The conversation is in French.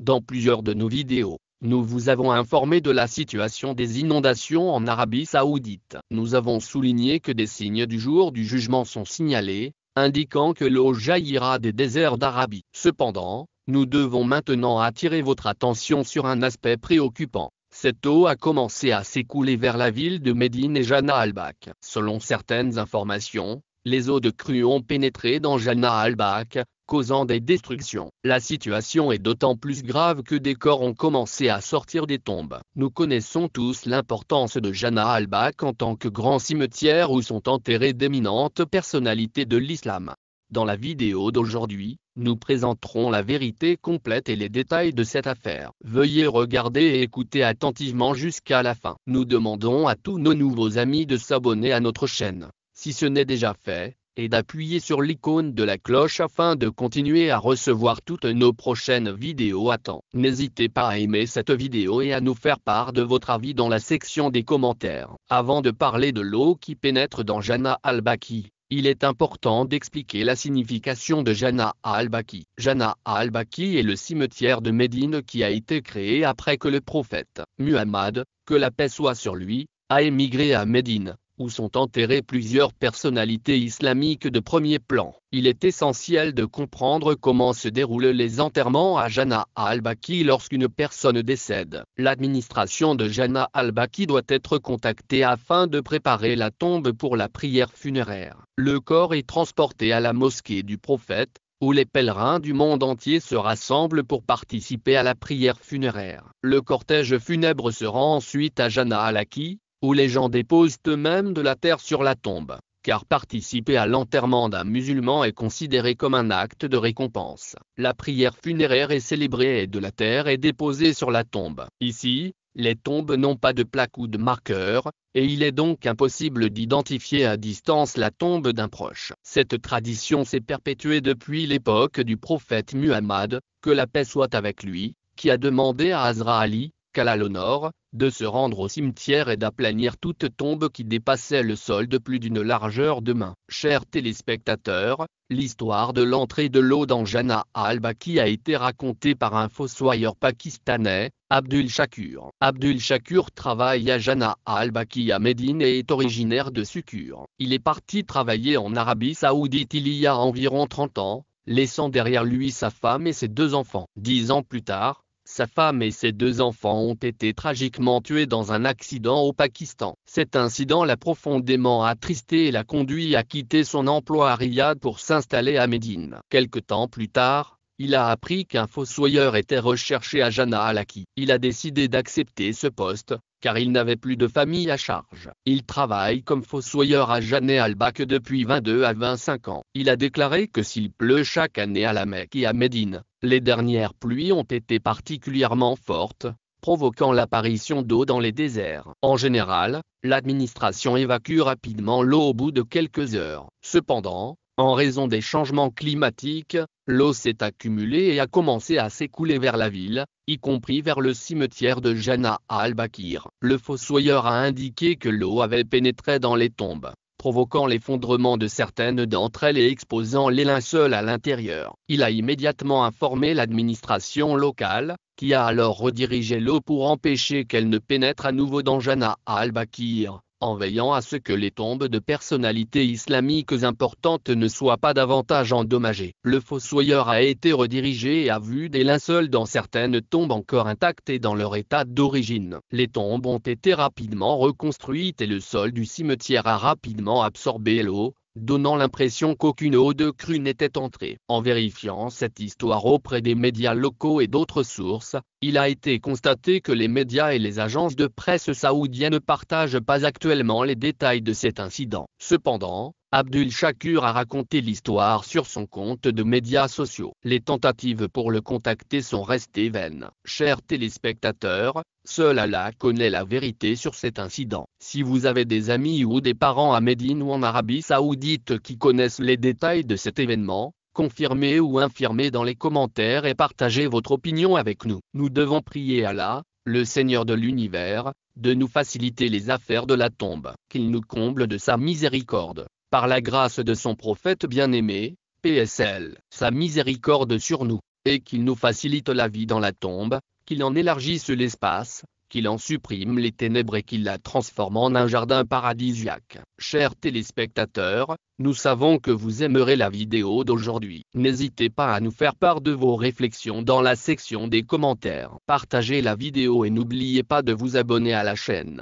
Dans plusieurs de nos vidéos, nous vous avons informé de la situation des inondations en Arabie Saoudite. Nous avons souligné que des signes du jour du jugement sont signalés, indiquant que l'eau jaillira des déserts d'Arabie. Cependant, nous devons maintenant attirer votre attention sur un aspect préoccupant. Cette eau a commencé à s'écouler vers la ville de Médine et Jana al-Bak. Selon certaines informations, les eaux de crue ont pénétré dans Jana al-Bak, causant des destructions. La situation est d'autant plus grave que des corps ont commencé à sortir des tombes. Nous connaissons tous l'importance de Jana al-Bak en tant que grand cimetière où sont enterrées d'éminentes personnalités de l'islam. Dans la vidéo d'aujourd'hui, nous présenterons la vérité complète et les détails de cette affaire. Veuillez regarder et écouter attentivement jusqu'à la fin. Nous demandons à tous nos nouveaux amis de s'abonner à notre chaîne, si ce n'est déjà fait, et d'appuyer sur l'icône de la cloche afin de continuer à recevoir toutes nos prochaines vidéos à temps. N'hésitez pas à aimer cette vidéo et à nous faire part de votre avis dans la section des commentaires. Avant de parler de l'eau qui pénètre dans Jana al-Baki, il est important d'expliquer la signification de Jana al-Baki. Jana al-Baki est le cimetière de Médine qui a été créé après que le prophète Muhammad, que la paix soit sur lui, a émigré à Médine, où sont enterrées plusieurs personnalités islamiques de premier plan. Il est essentiel de comprendre comment se déroulent les enterrements à Jana al-Baki lorsqu'une personne décède. L'administration de Jana al-Baki doit être contactée afin de préparer la tombe pour la prière funéraire. Le corps est transporté à la mosquée du prophète, où les pèlerins du monde entier se rassemblent pour participer à la prière funéraire. Le cortège funèbre se rend ensuite à Jana al-Baki, où les gens déposent eux-mêmes de la terre sur la tombe, car participer à l'enterrement d'un musulman est considéré comme un acte de récompense. La prière funéraire est célébrée et de la terre est déposée sur la tombe. Ici, les tombes n'ont pas de plaque ou de marqueur, et il est donc impossible d'identifier à distance la tombe d'un proche. Cette tradition s'est perpétuée depuis l'époque du prophète Muhammad, que la paix soit avec lui, qui a demandé à Hazrat Ali, qu'Allah l'honore, de se rendre au cimetière et d'aplanir toute tombe qui dépassait le sol de plus d'une largeur de main. Chers téléspectateurs, l'histoire de l'entrée de l'eau dans Jana al-Baki a été racontée par un fossoyeur pakistanais, Abdul Shakur. Abdul Shakur travaille à Jana al-Baki à Médine et est originaire de Sukur. Il est parti travailler en Arabie Saoudite il y a environ 30 ans, laissant derrière lui sa femme et ses 2 enfants. 10 ans plus tard, sa femme et ses 2 enfants ont été tragiquement tués dans un accident au Pakistan. Cet incident l'a profondément attristé et l'a conduit à quitter son emploi à Riyad pour s'installer à Médine. Quelque temps plus tard, il a appris qu'un fossoyeur était recherché à Jana al-Baki. Il a décidé d'accepter ce poste, car il n'avait plus de famille à charge. Il travaille comme fossoyeur à Jana al-Baki depuis 22 à 25 ans. Il a déclaré que s'il pleut chaque année à la Mecque et à Médine, les dernières pluies ont été particulièrement fortes, provoquant l'apparition d'eau dans les déserts. En général, l'administration évacue rapidement l'eau au bout de quelques heures. Cependant, en raison des changements climatiques, l'eau s'est accumulée et a commencé à s'écouler vers la ville, y compris vers le cimetière de Jana al-Baki. Le fossoyeur a indiqué que l'eau avait pénétré dans les tombes, provoquant l'effondrement de certaines d'entre elles et exposant les linceuls à l'intérieur. Il a immédiatement informé l'administration locale, qui a alors redirigé l'eau pour empêcher qu'elle ne pénètre à nouveau dans Jana al-Baki, en veillant à ce que les tombes de personnalités islamiques importantes ne soient pas davantage endommagées. Le fossoyeur a été redirigé et a vu des linceuls dans certaines tombes encore intactes et dans leur état d'origine. Les tombes ont été rapidement reconstruites et le sol du cimetière a rapidement absorbé l'eau, donnant l'impression qu'aucune eau de crue n'était entrée. En vérifiant cette histoire auprès des médias locaux et d'autres sources, il a été constaté que les médias et les agences de presse saoudiennes ne partagent pas actuellement les détails de cet incident. Cependant, Abdul Shakur a raconté l'histoire sur son compte de médias sociaux. Les tentatives pour le contacter sont restées vaines. Chers téléspectateurs, seul Allah connaît la vérité sur cet incident. Si vous avez des amis ou des parents à Médine ou en Arabie Saoudite qui connaissent les détails de cet événement, confirmez ou infirmez dans les commentaires et partagez votre opinion avec nous. Nous devons prier Allah, le Seigneur de l'univers, de nous faciliter les affaires de la tombe, qu'il nous comble de sa miséricorde. Par la grâce de son prophète bien-aimé, PSL, sa miséricorde sur nous. et qu'il nous facilite la vie dans la tombe, qu'il en élargisse l'espace, qu'il en supprime les ténèbres et qu'il la transforme en un jardin paradisiaque. Chers téléspectateurs, nous savons que vous aimerez la vidéo d'aujourd'hui. N'hésitez pas à nous faire part de vos réflexions dans la section des commentaires. Partagez la vidéo et n'oubliez pas de vous abonner à la chaîne.